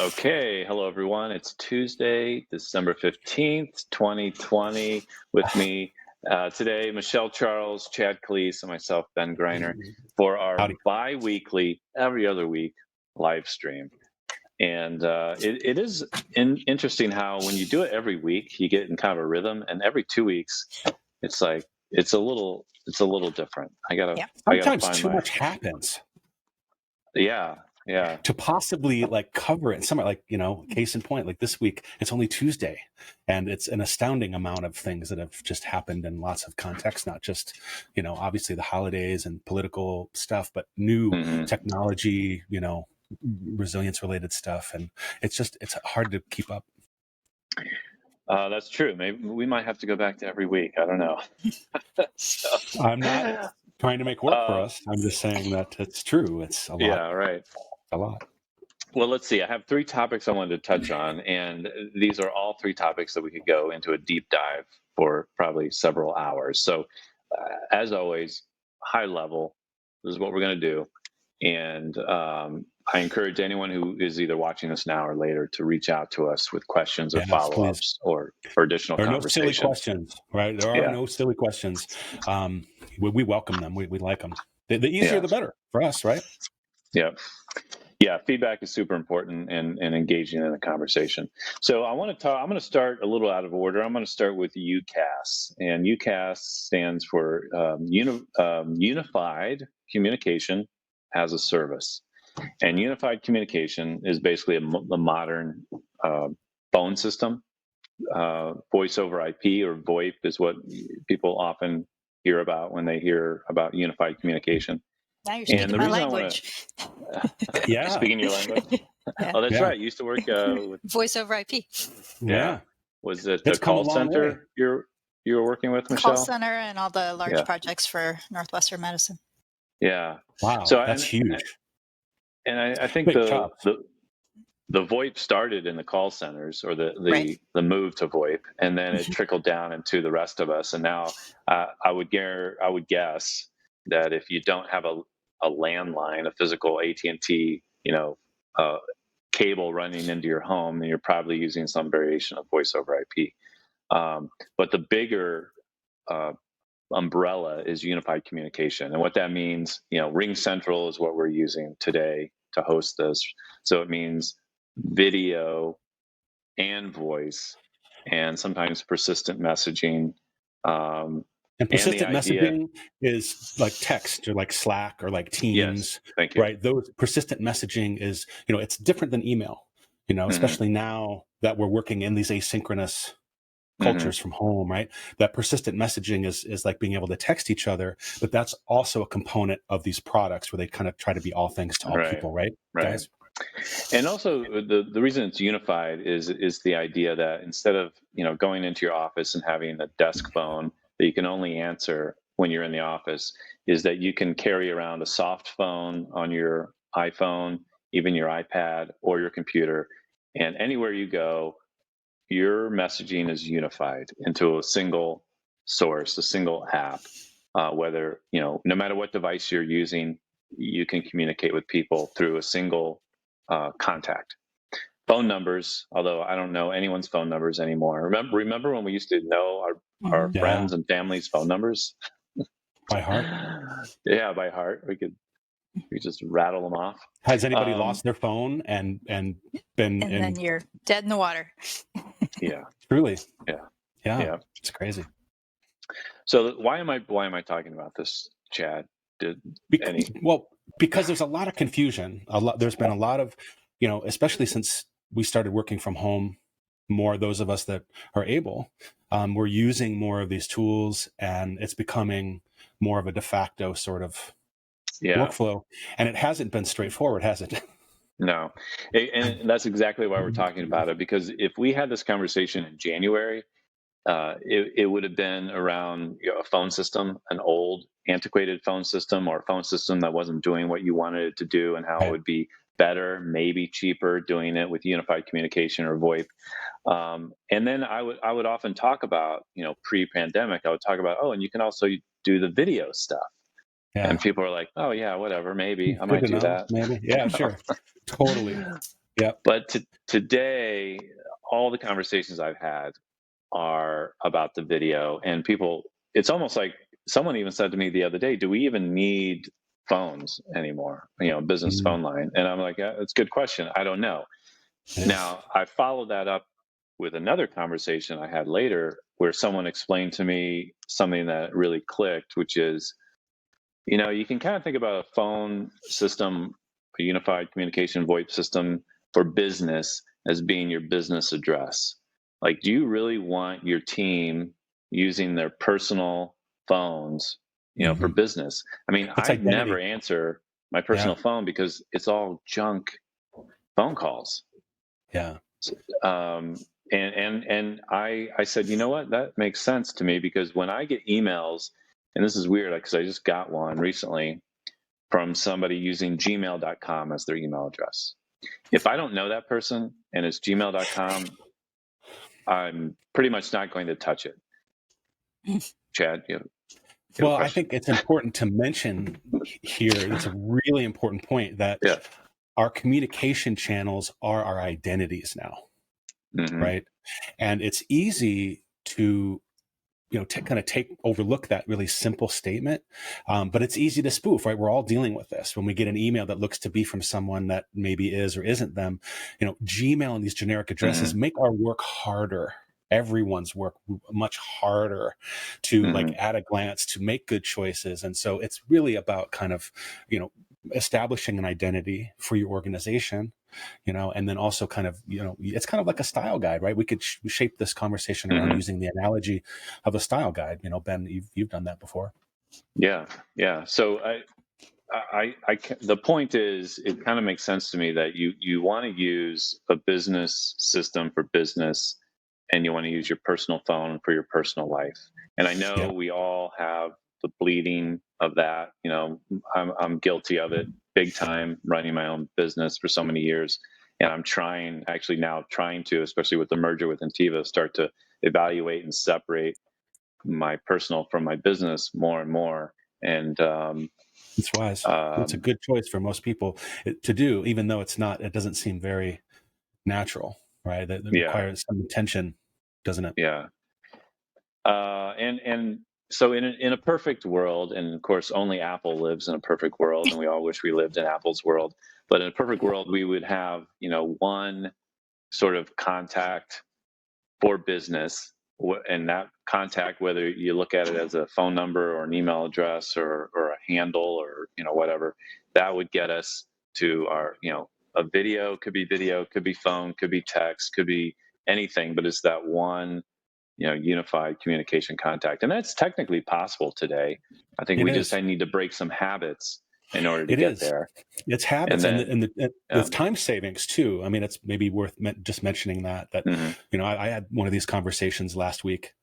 Okay, hello everyone. It's Tuesday, December 15th, 2020. With me today, Michelle Charles, Chad Cleese, and myself, Ben Greiner, for our Howdy. bi-weekly, every other week live stream. And it is interesting how when you do it every week, you get in kind of a rhythm, and every 2 weeks, it's like it's a little different. I gotta Sometimes find too much happens yeah. to possibly cover it. Some case in point, like this week, it's only Tuesday, and it's an astounding amount of things that have just happened in lots of contexts, not just, obviously the holidays and political stuff, but new technology, resilience related stuff. And it's hard to keep up. That's true. Maybe we might have to go back to every week. I don't know. I'm not trying to make work for us. I'm just saying that it's true. It's a lot. Yeah, right. A lot. Well, let's see. I have 3 topics I wanted to touch on, and these are all 3 topics that we could go into a deep dive for probably several hours. So, as always, high level, this is what we're going to do. And I encourage anyone who is either watching this now or later to reach out to us with questions or follow-ups or additional conversation. No silly questions, right? There are no silly questions. We welcome them. We like them. The easier, the better for us, right? Yeah. Yeah, feedback is super important and engaging in a conversation. So I'm going to start a little out of order. I'm going to start with UCaaS, and UCaaS stands for Unified Communication as a Service. And unified communication is basically a modern phone system. Voice over IP or VoIP is what people often hear about when they hear about unified communication. Now you're speaking my language. Yeah. Speaking your language? Yeah. Oh, that's right. You used to work with voice over IP. Yeah. Was it the call center you were working with, Michelle? Call center and all the large projects for Northwestern Medicine. Yeah. Wow. So that's huge. And I think the VoIP started in the call centers, or the move to VoIP, and then it trickled down into the rest of us. And now I would guess that if you don't have a landline, a physical AT&T, cable running into your home, then you're probably using some variation of voice over IP. But the bigger umbrella is unified communication. And what that means, Ring Central is what we're using today to host this. So it means video and voice, and sometimes persistent messaging. And persistent messaging is like text or like Slack or like Teams. Yes, thank you. Right? Those persistent messaging is, it's different than email, especially now that we're working in these asynchronous cultures from home, right? That persistent messaging is like being able to text each other, but that's also a component of these products where they kind of try to be all things to all people, right? Guys? And also the reason it's unified is the idea that instead of, going into your office and having a desk phone that you can only answer when you're in the office, is that you can carry around a soft phone on your iPhone, even your iPad or your computer, and anywhere you go, your messaging is unified into a single source, a single app. Whether, no matter what device you're using, you can communicate with people through a single contact. Phone numbers, although I don't know anyone's phone numbers anymore. Remember when we used to know our friends and family's phone numbers? By heart? Yeah, by heart. We just rattle them off. Has anybody lost their phone and been and then you're dead in the water? Yeah. Truly. Yeah. It's crazy. So why am I talking about this, Chad? Because there's a lot of confusion. There's been a lot of, especially since we started working from home, more those of us that are able, we're using more of these tools, and it's becoming more of a de facto sort of workflow. And it hasn't been straightforward, has it? No. And that's exactly why we're talking about it, because if we had this conversation in January, it would have been around a phone system, an old antiquated phone system, or a phone system that wasn't doing what you wanted it to do, and how it would be better, maybe cheaper, doing it with unified communication or VoIP. And then I would often talk about, pre-pandemic, I would talk about, and you can also do the video stuff. Yeah. And people are like, oh yeah, whatever, maybe I might do that. Maybe. Yeah, sure. Totally. Yep. But today, all the conversations I've had are about the video, and people, it's almost like someone even said to me the other day, do we even need phones anymore, business Mm, phone line? And I'm like, yeah, that's a good question, I don't know. it is. Now I followed that up with another conversation I had later where someone explained to me something that really clicked, which is, you can kind of think about a phone system, a unified communication VoIP system for business as being your business address. Like, do you really want your team using their personal phones, for Hmm. business? I mean, It's I never identity. answer my Yeah. personal phone because it's all junk phone calls. Yeah. And I said, you know what, that makes sense to me, because when I get emails, and this is weird because I just got one recently from somebody using gmail.com as their email address. If I don't know that person and it's gmail.com, I'm pretty much not going to touch it. Chad, you have a Well, I question? think it's important to mention here, it's a really important point that Yeah. our communication channels are our identities now, Hmm. right? And it's easy to kind of overlook that really simple statement, but it's easy to spoof, right? We're all dealing with this when we get an email that looks to be from someone that maybe is or isn't them. Gmail and these generic addresses Hmm. make our work harder, everyone's work much harder to, like, Hmm. at a glance, to make good choices. And so it's really about kind of establishing an identity for your organization, and then also kind of, it's kind of like a style guide, right? We could shape this conversation around Hmm. using the analogy of a style guide. Ben, you've done that before. Yeah. Yeah. So the point is, it kind of makes sense to me that you want to use a business system for business, and you want to use your personal phone for your personal life. And I know Yeah. we all have the bleeding of that. I'm guilty of it big time, running my own business for so many years. And I'm trying to, especially with the merger with Intiva, start to evaluate and separate my personal from my business more and more. And It's wise. It's a um, good choice for most people to do, even though it doesn't seem very natural, right? That yeah, requires some attention, doesn't it? yeah. And so in a perfect world, and of course only Apple lives in a perfect world, and we all wish we lived in Apple's world. But in a perfect world, we would have one sort of contact for business, and that contact, whether you look at it as a phone number or an email address or a handle or whatever, that would get us to our a video, could be phone, could be text, could be anything, but it's that one unified communication contact. And that's technically possible today. I think It we just is. need to break some habits in order to It get is. there. It's And habits, and then, the time savings too. I mean, it's maybe worth just mentioning that mm-hmm, I had one of these conversations last week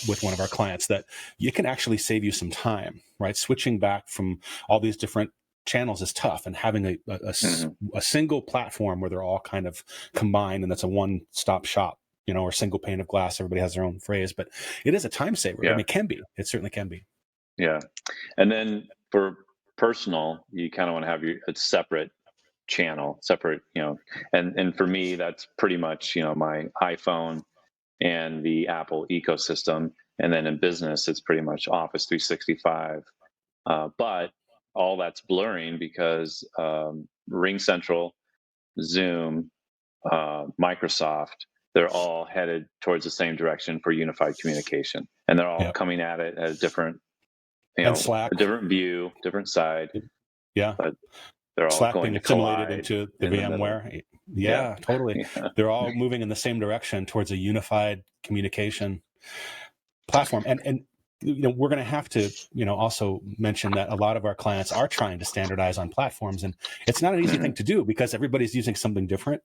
with one of our clients, that it can actually save you some time, right? Switching back from all these different channels is tough, and having mm-hmm, a single platform where they're all kind of combined, and that's a one-stop shop, or single pane of glass. Everybody has their own phrase, but it is a time saver. I mean, yeah, it can be. It certainly can be. yeah. And then for personal, you kind of want to have a separate channel, separate, and for me, that's pretty much, my iPhone and the Apple ecosystem. And then in business, it's pretty much Office 365. But all that's blurring because Ring Central, Zoom, Microsoft, they're all headed towards the same direction for unified communication, and they're all Yeah. coming at it at a different, And a Slack. different view, different side, Yeah. but they're all Slack going being to assimilated collide into the in the middle. VMware. Yeah, Yeah, totally. yeah, They're all moving in the same direction towards a unified communication platform. And we're going to have to, also mention that a lot of our clients are trying to standardize on platforms, and it's not an easy hmm, thing to do because everybody's using something different,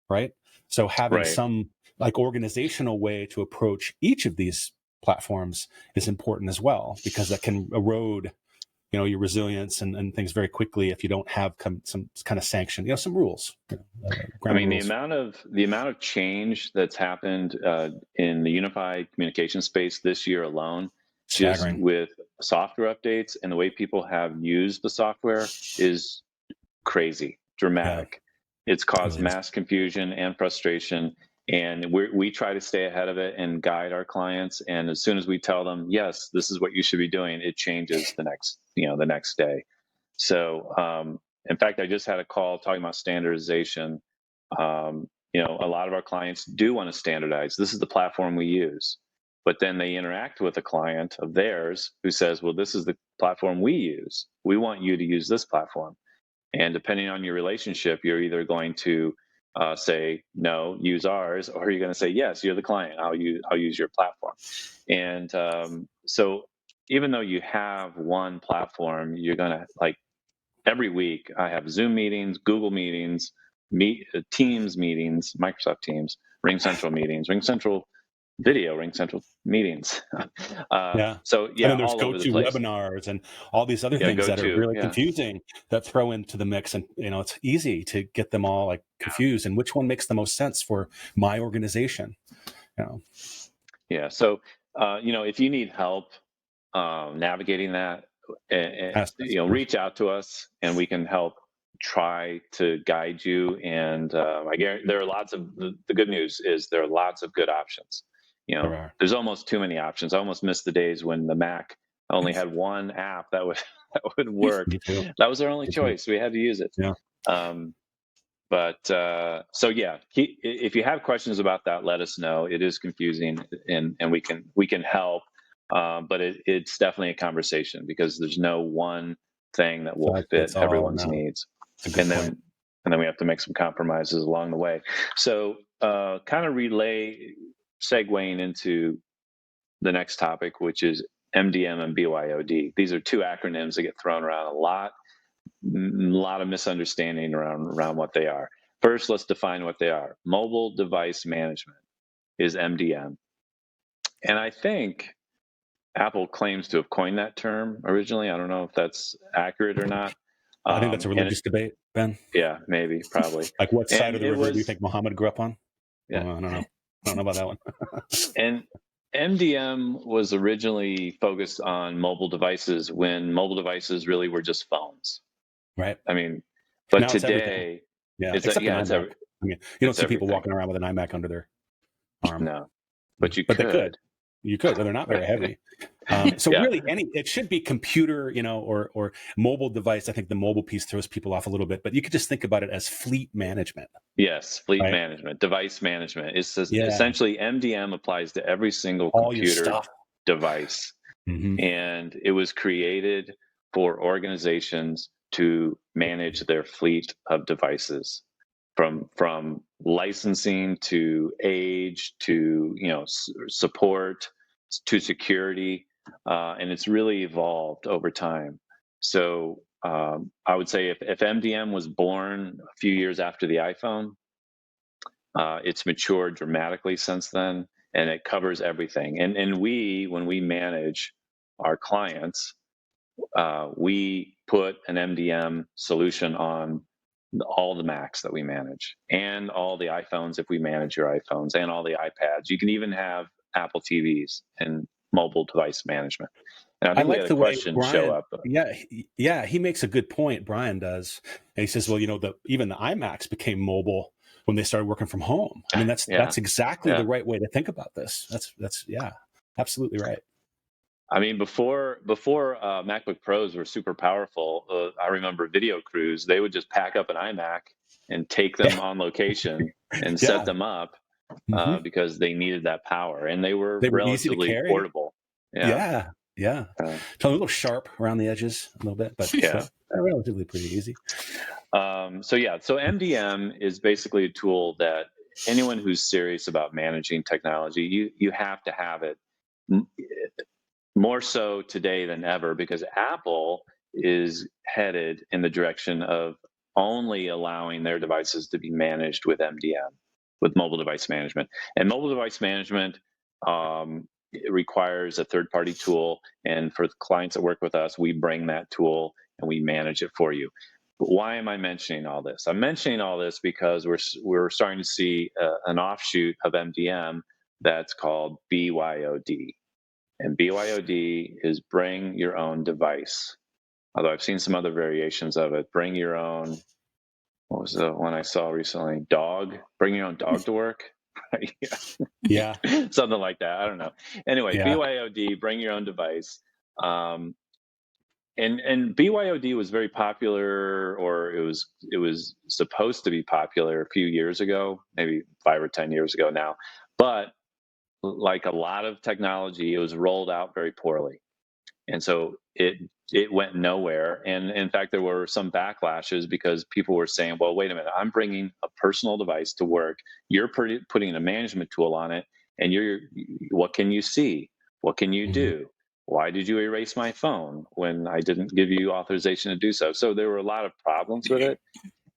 right? So having right, some, like, organizational way to approach each of these platforms is important as well, because that can erode your resilience and things very quickly if you don't have some kind of sanction, some rules, I ground mean, rules. the amount of change that's happened in the unified communication space this year alone, just Staggering. with software updates and the way people have used the software, is crazy, Yeah. dramatic. It's caused Really is. mass confusion and frustration, and we try to stay ahead of it and guide our clients. And as soon as we tell them, yes, this is what you should be doing, it changes the next day. So, in fact, I just had a call talking about standardization. A lot of our clients do want to standardize. This is the platform we use. But then they interact with a client of theirs who says, well, this is the platform we use. We want you to use this platform. And depending on your relationship, you're either going to say, no, use ours, or you're going to say, yes, you're the client. I'll use your platform. And so even though you have one platform, you're going to every week I have Zoom meetings, Google meetings, Teams meetings, Microsoft Teams, Ring Central meetings, Ring Central Video, Ring Central meetings. Yeah. So And yeah, then there's all over the go-to place. webinars and all these other Yeah, things go that are to. really Yeah. confusing that throw into the mix. And, it's easy to get them all confused. And which one makes the most sense for my organization? Yeah. So, if you need help navigating that, reach out to us and we can help try to guide you. And I guarantee there are lots of the good news is there are lots of good options. There are. There's almost too many options. I almost missed the days when the Mac only had one app that would that would work. Me too. That was our only Me too. choice. We had to use it. Yeah. So yeah, if you have questions about that, let us know. It is confusing, and we can help. But it's definitely a conversation because there's no one thing that will fit everyone's needs. That's a good point. And then we have to make some compromises along the way. So kind of segueing into the next topic, which is MDM and BYOD. These are two acronyms that get thrown around a lot of misunderstanding around what they are. First, let's define what they are. Mobile device management is MDM. And I think Apple claims to have coined that term originally. I don't know if that's accurate or not. I think that's a religious debate, Ben. Yeah, maybe, probably. Like what side of the river do you think Muhammad grew up on? Yeah. I don't know. I don't know about that one. And MDM was originally focused on mobile devices when mobile devices really were just phones. Right. I mean, but now today, it's except an iMac. You don't see people walking around with an iMac under their arm. No, but they could. You could. They're not very heavy. So really, it should be computer, or mobile device. I think the mobile piece throws people off a little bit, but you could just think about it as fleet management. Yes, fleet management, device management. It's essentially MDM applies to every single computer device, and it was created for organizations to manage their fleet of devices, from licensing to age to support to security, and it's really evolved over time. So I would say if MDM was born a few years after the iPhone, it's matured dramatically since then, and it covers everything. And when we manage our clients, we put an MDM solution on all the Macs that we manage, and all the iPhones if we manage your iPhones, and all the iPads. You can even have Apple TVs and mobile device management. And I think we had a question show up. Yeah, he makes a good point. Brian does, and he says, "Well, even the iMacs became mobile when they started working from home." I mean, that's exactly the right way to think about this. That's absolutely right. I mean, before MacBook Pros were super powerful, I remember video crews, they would just pack up an iMac and take them on location and set them up because they needed that power, and they were relatively easy to carry. Portable. Yeah. A little sharp around the edges a little bit, but relatively pretty easy. So MDM is basically a tool that anyone who's serious about managing technology, you have to have it. More so today than ever, because Apple is headed in the direction of only allowing their devices to be managed with MDM, with mobile device management. And mobile device management it requires a third-party tool. And for the clients that work with us, we bring that tool and we manage it for you. But why am I mentioning all this? I'm mentioning all this because we're starting to see an offshoot of MDM that's called BYOD. And BYOD is bring your own device. Although I've seen some other variations of it. Bring your own what was the one I saw recently? Bring your own dog to work. Yeah. Something like that. I don't know. Anyway, Yeah. BYOD, bring your own device. Um, and BYOD was very popular, or it was supposed to be popular a few years ago, maybe 5 or 10 years ago now. But like a lot of technology, it was rolled out very poorly, and so it went nowhere. And in fact, there were some backlashes because people were saying, "Well, wait a minute, I'm bringing a personal device to work. You're putting a management tool on it, and what can you see? What can you Mhm. do? Why did you erase my phone when I didn't give you authorization to do so?" So there were a lot of problems with it.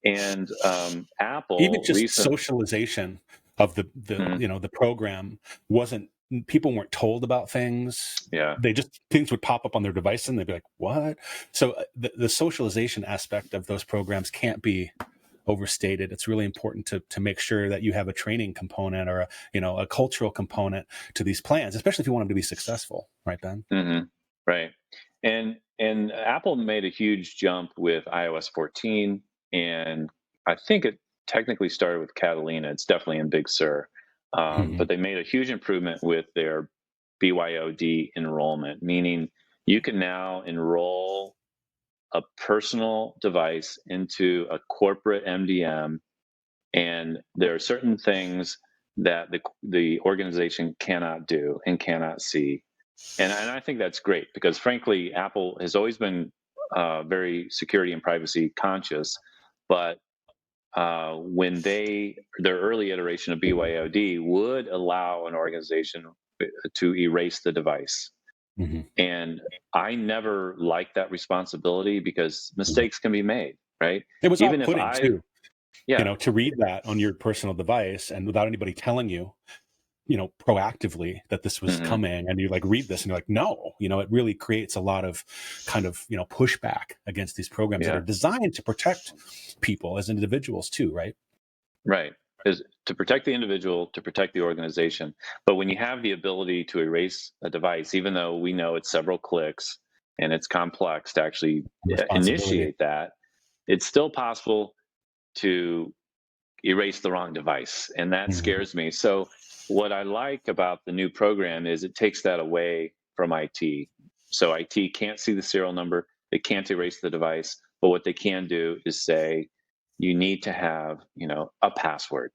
And Even Apple just recent, socialization of the Mhm, you know the program wasn't, people weren't told about things. yeah. They just, things would pop up on their device and they'd be like, what? So the socialization aspect of those programs can't be overstated. It's really important to make sure that you have a training component or a cultural component to these plans, especially if you want them to be successful, right, Ben? Right. And Apple made a huge jump with iOS 14, and I think it technically started with Catalina. It's definitely in Big Sur. Hmm. But they made a huge improvement with their BYOD enrollment, meaning you can now enroll a personal device into a corporate MDM, and there are certain things that the organization cannot do and cannot see. And I think that's great because, frankly, Apple has always been very security and privacy conscious. But when their early iteration of BYOD would allow an organization to erase the device. Hmm. And I never liked that responsibility because Hmm. mistakes can be made, right? It was Even if off-putting I, too, yeah, to read that on your personal device and without anybody telling you, proactively that this was hmm, coming, and you like read this and you're like, no, it really creates a lot of kind of, pushback against these programs that are yeah. designed to protect people as individuals too, right? Right. Is to protect the individual, to protect the organization. But when you have the ability to erase a device, even though we know it's several clicks and it's complex to actually Responsibility. initiate that, it's still possible to erase the wrong device. And that Hmm. scares me. So, what I like about the new program is it takes that away from IT. So, IT can't see the serial number, they can't erase the device. But what they can do is say, you need to have, a password.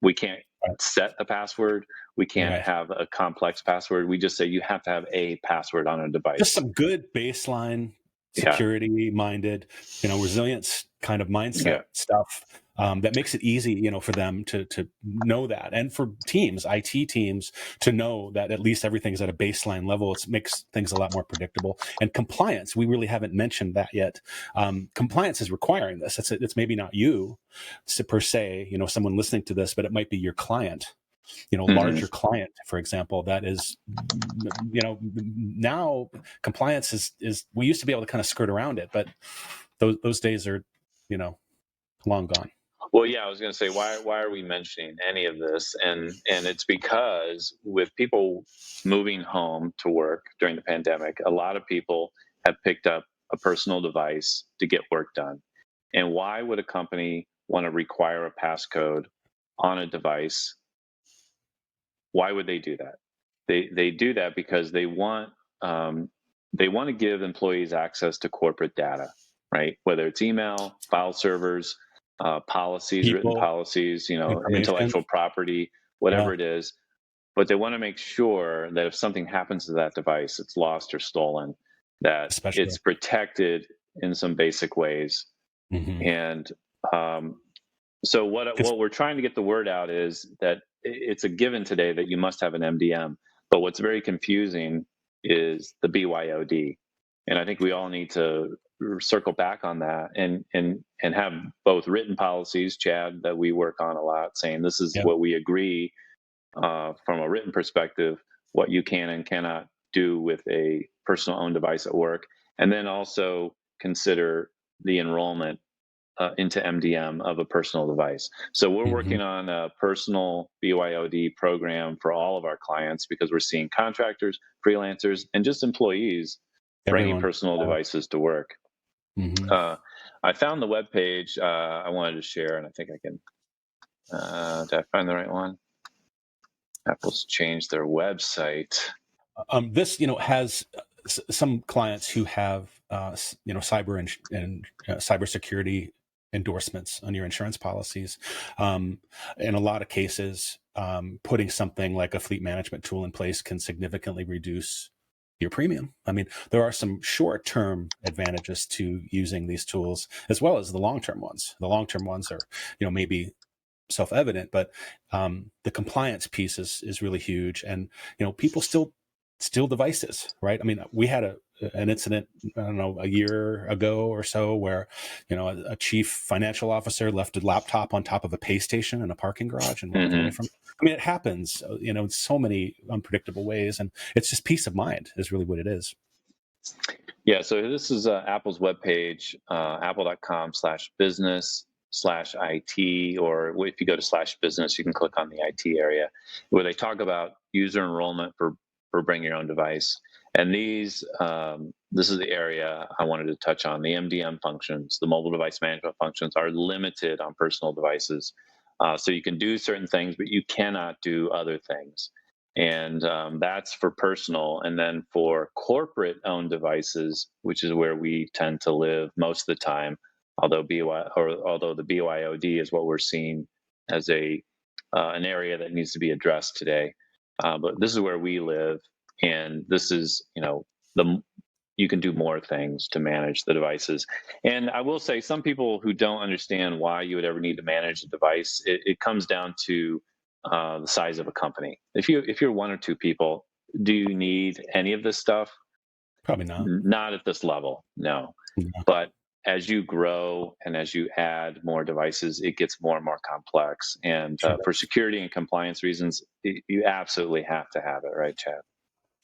We can't Right. set a password. We can't Right. have a complex password. We just say you have to have a password on a Just device. some good baseline Yeah. security minded, resilience kind of mindset Yeah. stuff, that makes it easy, for them to know that, and for teams, IT teams, to know that at least everything's at a baseline level. It makes things a lot more predictable. And compliance, we really haven't mentioned that yet. Compliance is requiring this. It's maybe not you per se, someone listening to this, but it might be your client, Hmm. larger client, for example, that is, now compliance is we used to be able to kind of skirt around it, but those days are, you know, long gone. Well, yeah, I was going to say, why are we mentioning any of this? And it's because with people moving home to work during the pandemic, a lot of people have picked up a personal device to get work done. And why would a company want to require a passcode on a device? Why would they do that? They do that because um, they want to give employees access to corporate data, right? Whether it's email, file servers, policies, written People, policies, information. intellectual property, Yeah, whatever it is. But they want to make sure that if something happens to that device, it's lost or stolen, that especially. it's protected in some basic ways. Hmm. And so It's what we're trying to get the word out is that it's a given today that you must have an MDM. But what's very confusing is the BYOD, and I think we all need to circle back on that and have both written policies, Chad, that we work on a lot, saying this is Yeah. what we agree from a written perspective, what you can and cannot do with a personal owned device at work, and then also consider the enrollment into MDM of a personal device. So we're Hmm. working on a personal BYOD program for all of our clients because we're seeing contractors, freelancers, and just employees bringing Everyone. personal devices to work. Hmm. Uh, I found the web page I wanted to share, and I think I can. Did I find the right one? Apple's changed their website. This, has some clients who have, cyber and cybersecurity endorsements on your insurance policies. In a lot of cases, putting something like a fleet management tool in place can significantly reduce your premium. I mean, there are some short-term advantages to using these tools as well as the long-term ones. The long-term ones are, maybe self-evident, but the compliance piece is really huge. And, people still steal devices, right? I mean, we had an incident, I don't know, a year ago or so where, a chief financial officer left a laptop on top of a pay station in a parking garage and walked away from it. I mean, it happens, in so many unpredictable ways, and it's just peace of mind is really what it is. Yeah, so this is Apple's webpage, apple.com/business/IT, or if you go to /business, you can click on the IT area, where they talk about user enrollment for bring your own device. And this is the area I wanted to touch on. The MDM functions, the mobile device management functions, are limited on personal devices. So you can do certain things, but you cannot do other things. And that's for personal. And then for corporate owned devices, which is where we tend to live most of the time, although the BYOD is what we're seeing as an area that needs to be addressed today. But this is where we live, and this is, you can do more things to manage the devices. And I will say, some people who don't understand why you would ever need to manage a device, it comes down to the size of a company. If you're one or two people, do you need any of this stuff? Probably not. Not at this level, no. Yeah. But as you grow and as you add more devices, it gets more and more complex. And for security and compliance reasons, you absolutely have to have it, right, Chad?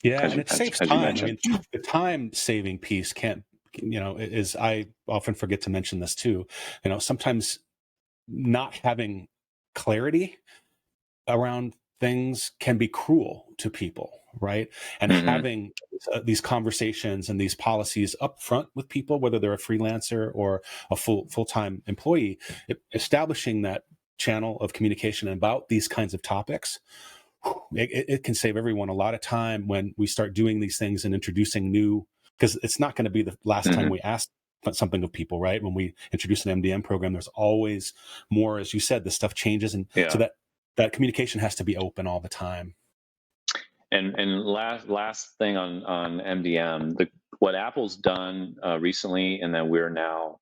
Yeah, and it saves as you time. I mentioned. mean, the time saving piece can't, is, I often forget to mention this too. Sometimes not having clarity around things can be cruel to people, right? And having these conversations and these policies up front with people, whether they're a freelancer or a full-time employee, establishing that channel of communication about these kinds of topics, it can save everyone a lot of time when we start doing these things and introducing new, because it's not going to be the last time we ask something of people, right? When we introduce an MDM program, there's always more, as you said, the stuff changes. And so that communication has to be open all the time. And last thing on MDM, what Apple's done recently, and then we're now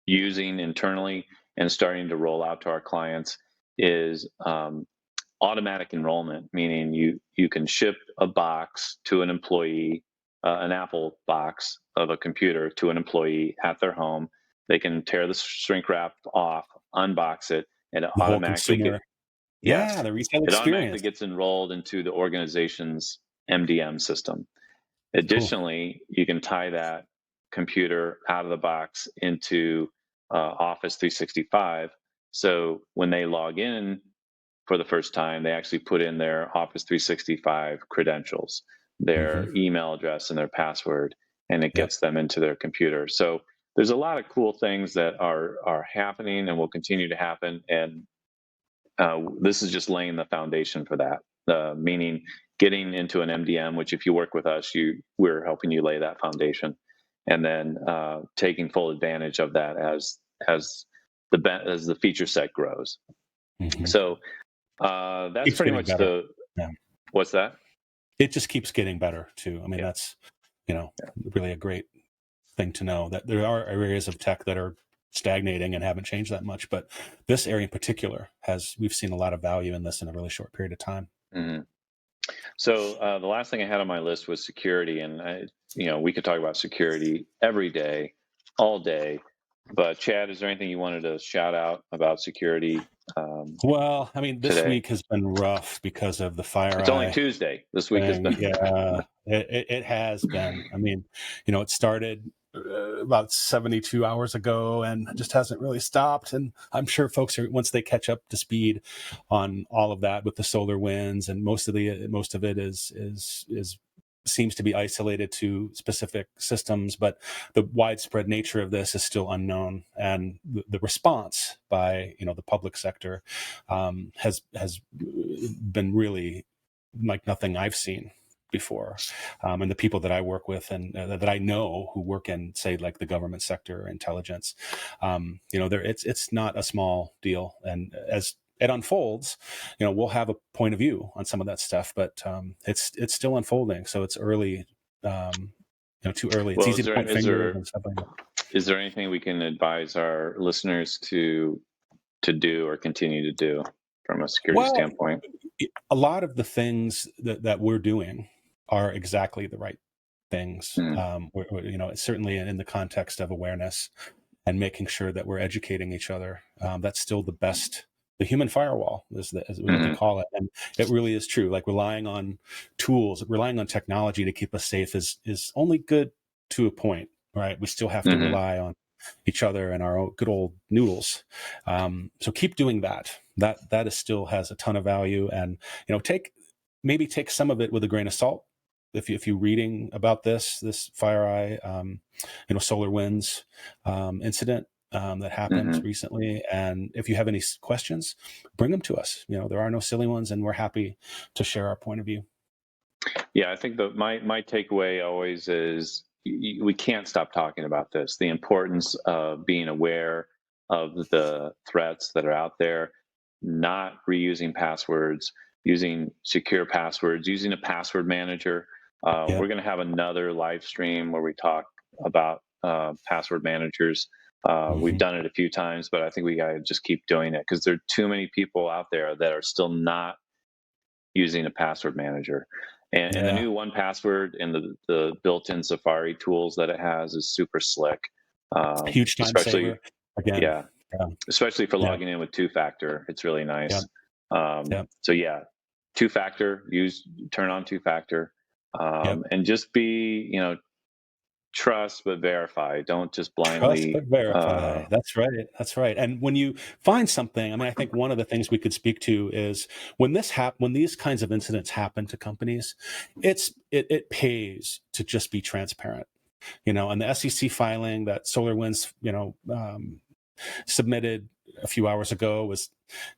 using internally and starting to roll out to our clients, is automatic enrollment, meaning you can ship a box to an employee, an Apple box of a computer to an employee at their home. They can tear the shrink wrap off, unbox it, and it automatically the retail experience. It automatically gets enrolled into the organization's MDM system. Additionally, you can tie that computer out of the box into Office 365. So when they log in for the first time, they actually put in their Office 365 credentials, their email address, and their password, and it gets them into their computer. So there's a lot of cool things that are happening and will continue to happen. And this is just laying the foundation for that, meaning getting into an MDM, which if you work with us, we're helping you lay that foundation, and then taking full advantage of that as the feature set grows. So that's keeps pretty much better. What's that? It just keeps getting better too. I mean, that's really a great thing to know, that there are areas of tech that are stagnating and haven't changed that much, but this area in particular we've seen a lot of value in this in a really short period of time. So the last thing I had on my list was security, and we could talk about security every day, all day. But Chad, is there anything you wanted to shout out about security? Well, I mean, this today? week has been rough because of the FireEye. It's only Tuesday. This week has been. It has been. I mean, it started about 72 hours ago and just hasn't really stopped. And I'm sure folks once they catch up to speed on all of that with the solar winds, and most of it is seems to be isolated to specific systems, but the widespread nature of this is still unknown. And the response by the public sector has been really like nothing I've seen before. And the people that I work with and that I know who work in, say, like the government sector, intelligence, it's not a small deal. And as it unfolds, we'll have a point of view on some of that stuff, but it's still unfolding. So it's early, too early. It's Well, easy to point fingers and stuff like that. Is there anything we can advise our listeners to do or continue to do from a security standpoint? A lot of the things that we're doing are exactly the right things. It's certainly in the context of awareness and making sure that we're educating each other. That's still the best. The human firewall is what they call it. And it really is true. Like relying on tools, relying on technology to keep us safe is only good to a point, right? We still have to rely on each other and our own good old noodles. So keep doing that. That is still has a ton of value, and take some of it with a grain of salt. If you're reading about this FireEye, SolarWinds incident that happened recently, and if you have any questions, bring them to us. There are no silly ones, and we're happy to share our point of view. Yeah, I think my takeaway always is we can't stop talking about this. The importance of being aware of the threats that are out there, not reusing passwords, using secure passwords, using a password manager. We're going to have another live stream where we talk about password managers. We've done it a few times, but I think we got to just keep doing it because there are too many people out there that are still not using a password manager. And the new 1Password and the built-in Safari tools that it has is super slick. Huge time saver. Again. Yeah. Especially for logging in with two-factor. It's really nice. So yeah, two-factor, turn on two-factor, and just be, trust but verify. Don't just blindly trust but verify. That's right. And when you find something, I think one of the things we could speak to is when these kinds of incidents happen to companies, it pays to just be transparent. And the SEC filing that SolarWinds submitted a few hours ago was,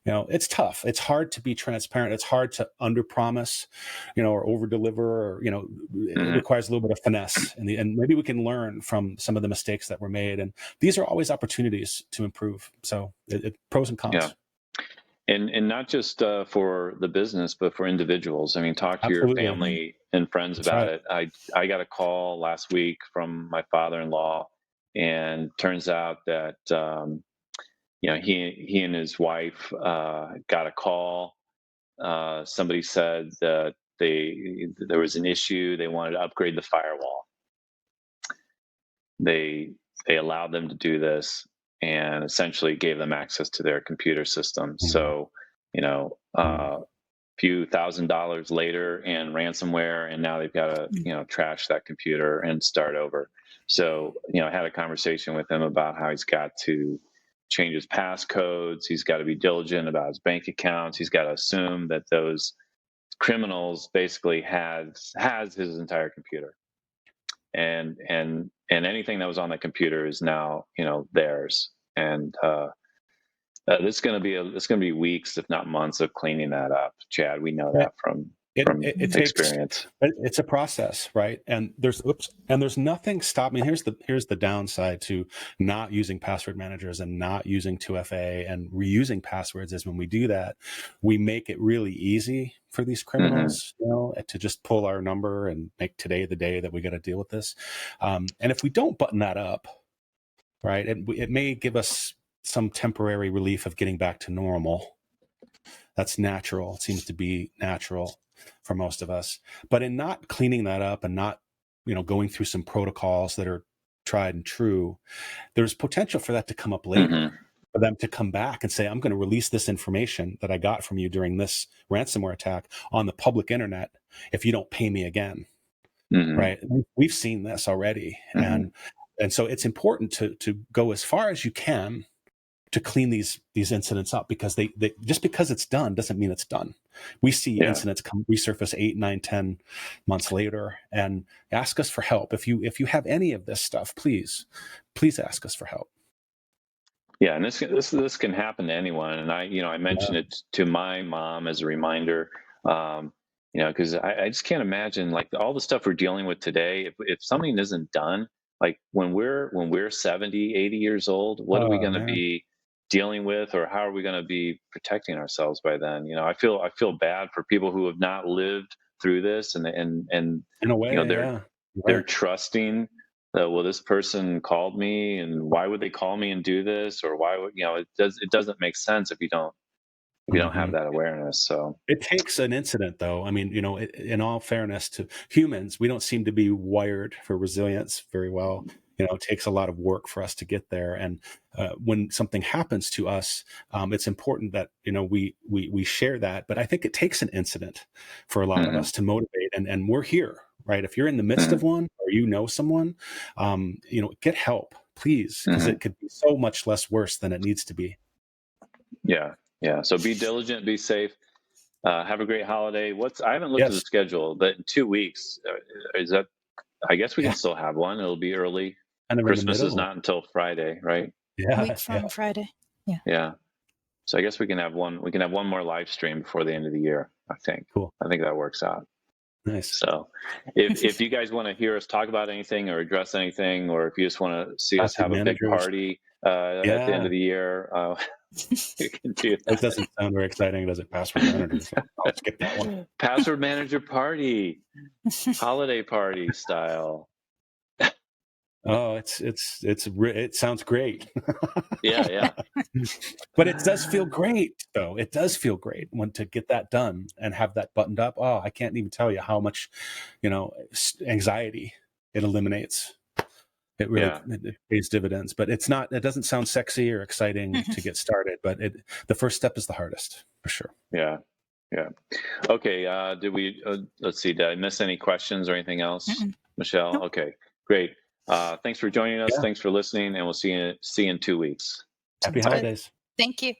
it's tough. It's hard to be transparent. It's hard to underpromise, or overdeliver, or, it requires a little bit of finesse. And maybe we can learn from some of the mistakes that were made. And these are always opportunities to improve. So pros and cons. Yeah. And not just for the business, but for individuals. Talk to your family and friends about it. I got a call last week from my father-in-law, and turns out that he and his wife got a call. Somebody said that there was an issue. They wanted to upgrade the firewall. They allowed them to do this, and essentially gave them access to their computer system. So, few $1,000s later and ransomware, and now they've got to, trash that computer and start over. So, I had a conversation with him about how he's got to change his passcodes. He's got to be diligent about his bank accounts. He's got to assume that those criminals basically has his entire computer. And anything that was on the computer is now, theirs. And it's going to be weeks, if not months, of cleaning that up. Chad, we know that from experience. It's a process, right? And there's nothing stopping. Here's the downside to not using password managers and not using 2FA and reusing passwords is when we do that, we make it really easy for these criminals, to just pull our number and make today the day that we got to deal with this. And if we don't button that up, right, it may give us some temporary relief of getting back to normal. That's natural. It seems to be natural for most of us. But in not cleaning that up and not, going through some protocols that are tried and true, there's potential for that to come up later, for them to come back and say, I'm going to release this information that I got from you during this ransomware attack on the public internet if you don't pay me again. Right? We've seen this already. And so it's important to go as far as you can to clean these incidents up, because they just because it's done doesn't mean it's done. We see incidents resurface 8, 9, 10 months later, and ask us for help. If you have any of this stuff, please ask us for help. Yeah, and this can happen to anyone. And I mentioned it to my mom as a reminder, because I just can't imagine, like, all the stuff we're dealing with today. If something isn't done, like when we're 70, 80 years old, what are we going to be dealing with, or how are we going to be protecting ourselves by then? I feel bad for people who have not lived through this, and In a way, they're trusting that, well, this person called me, and why would they call me and do this? Or why would, it doesn't make sense if you don't have that awareness. So it takes an incident, though. I mean, in all fairness to humans, we don't seem to be wired for resilience very well. It takes a lot of work for us to get there. And when something happens to us, it's important that, we share that. But I think it takes an incident for a lot of us to motivate. And we're here, right? If you're in the midst of one, or someone, get help, please, because it could be so much less worse than it needs to be. Yeah. So be diligent, be safe. Have a great holiday. I haven't looked at the schedule, but in 2 weeks, is that? I guess we can still have one. It'll be early. Christmas is not until Friday, right? Yeah. Week from Friday. Yeah. Yeah. So I guess we can have one. We can have one more live stream before the end of the year, I think. Cool. I think that works out. Nice. So if you guys want to hear us talk about anything or address anything, or if you just want to see us have a big party at the end of the year, you can do that. It doesn't sound very exciting, does it? Password manager. So I'll skip that one. Password manager party, holiday party style. Oh, it sounds great. Yeah. But it does feel great, though. It does feel great to get that done and have that buttoned up. Oh, I can't even tell you how much, anxiety it eliminates. It really it pays dividends. But it doesn't sound sexy or exciting to get started. But the first step is the hardest, for sure. Yeah. Okay. Let's see. Did I miss any questions or anything else, Michelle? Nope. Okay. Great. Thanks for joining us. Thanks for listening, and we'll see you in 2 weeks. Happy holidays. Thank you.